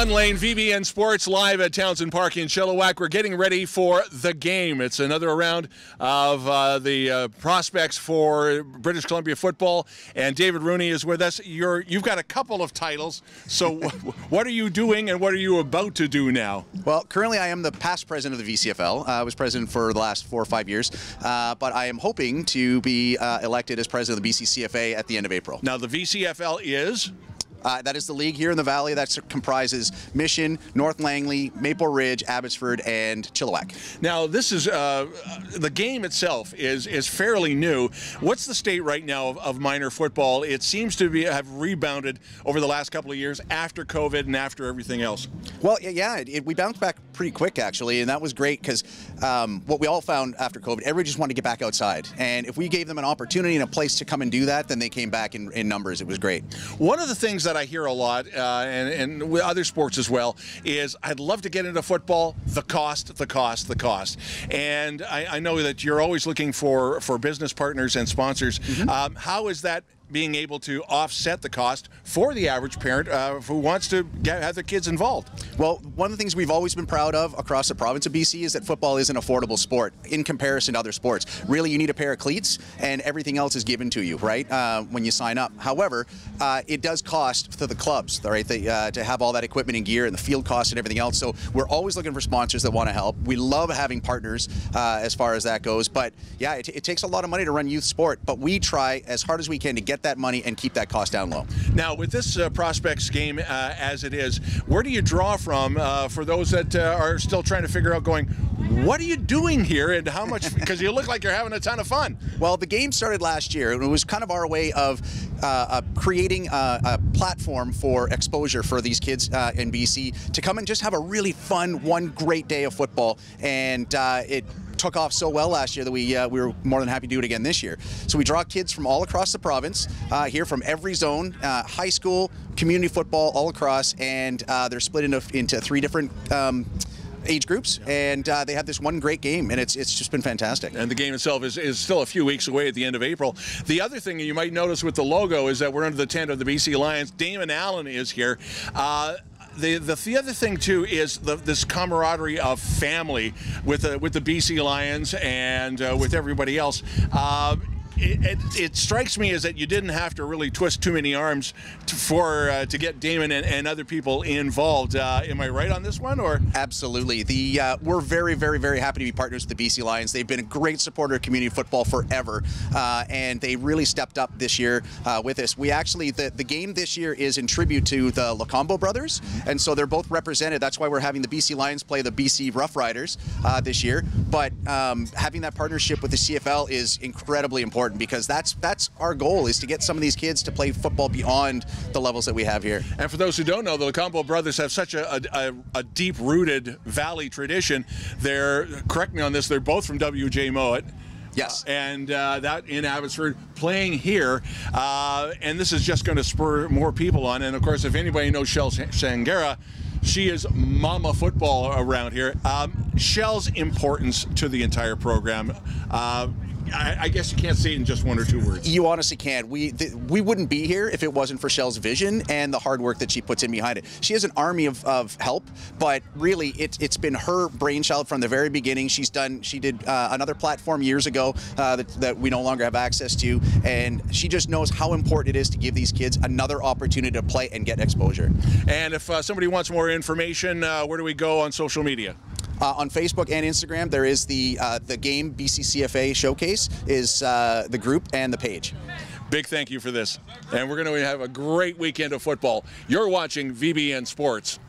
One Lane, VBN Sports, live at Townsend Park in Chilliwack. We're getting ready for the game. It's another round of the prospects for British Columbia football, and David Rooney is with us. You've got a couple of titles, so what are you doing and what are you about to do now? Well, currently I am the past president of the VCFL. I was president for the last 4 or 5 years, but I am hoping to be elected as president of the BC-CFA at the end of April. Now, the VCFL is? That is the league here in the Valley that comprises Mission, North Langley, Maple Ridge, Abbotsford, and Chilliwack. Now, this is the game itself is fairly new. What's the state right now of minor football? It seems to have rebounded over the last couple of years after COVID and after everything else. Well, yeah, we bounced back pretty quick, actually, and that was great because what we all found after COVID, everybody just wanted to get back outside. And if we gave them an opportunity and a place to come and do that, then they came back in numbers. It was great. One of the things that I hear a lot, and with other sports as well, is I'd love to get into football, the cost. And I know that you're always looking for business partners and sponsors. Mm-hmm. How is that being able to offset the cost for the average parent who wants to have their kids involved? Well, one of the things we've always been proud of across the province of BC is that football is an affordable sport in comparison to other sports. Really, you need a pair of cleats and everything else is given to you, right, when you sign up. However, it does cost to the clubs, right, to have all that equipment and gear and the field costs and everything else. So we're always looking for sponsors that want to help. We love having partners as far as that goes. But yeah, it takes a lot of money to run youth sport, but we try as hard as we can to get that money and keep that cost down low. Now, with this prospects game as it is, where do you draw from for those that are still trying to figure out going, what are you doing here and how much, because you look like you're having a ton of fun. Well, the game started last year and it was kind of our way of creating a platform for exposure for these kids in BC to come and just have a really fun, one great day of football. And it took off so well last year that we were more than happy to do it again this year. So we draw kids from all across the province, here from every zone, high school, community football, all across, and they're split into 3 different age groups, and they have this one great game, and it's just been fantastic. And the game itself is still a few weeks away at the end of April. The other thing you might notice with the logo is that we're under the tent of the BC Lions. Damon Allen is here. The other thing too is this camaraderie of family with the BC Lions and with everybody else. It strikes me as that you didn't have to really twist too many arms to get Damon and other people involved. Am I right on this one? Or absolutely. We're very, very, very happy to be partners with the BC Lions. They've been a great supporter of community football forever, and they really stepped up this year with us. We actually, the game this year is in tribute to the Lokombo Brothers, and so they're both represented. That's why we're having the BC Lions play the BC Rough Riders this year. But having that partnership with the CFL is incredibly important, because that's our goal, is to get some of these kids to play football beyond the levels that we have here. And for those who don't know, the Lokombo Brothers have such a deep-rooted Valley tradition. Correct me on this, they're both from W.J. Mowat. Yes. And that in Abbotsford, playing here, and this is just going to spur more people on. And of course, if anybody knows Shell Sangera, she is mama football around here. Shell's importance to the entire program, I guess you can't say it in just 1 or 2 words. You honestly can't. We wouldn't be here if it wasn't for Shell's vision and the hard work that she puts in behind it. She has an army of help, but really it's been her brainchild from the very beginning. She did another platform years ago that we no longer have access to, and she just knows how important it is to give these kids another opportunity to play and get exposure. And if somebody wants more information, where do we go on social media? On Facebook and Instagram, there is the game BC-CFA Showcase is the group and the page. Big thank you for this. And we're going to have a great weekend of football. You're watching VBN Sports.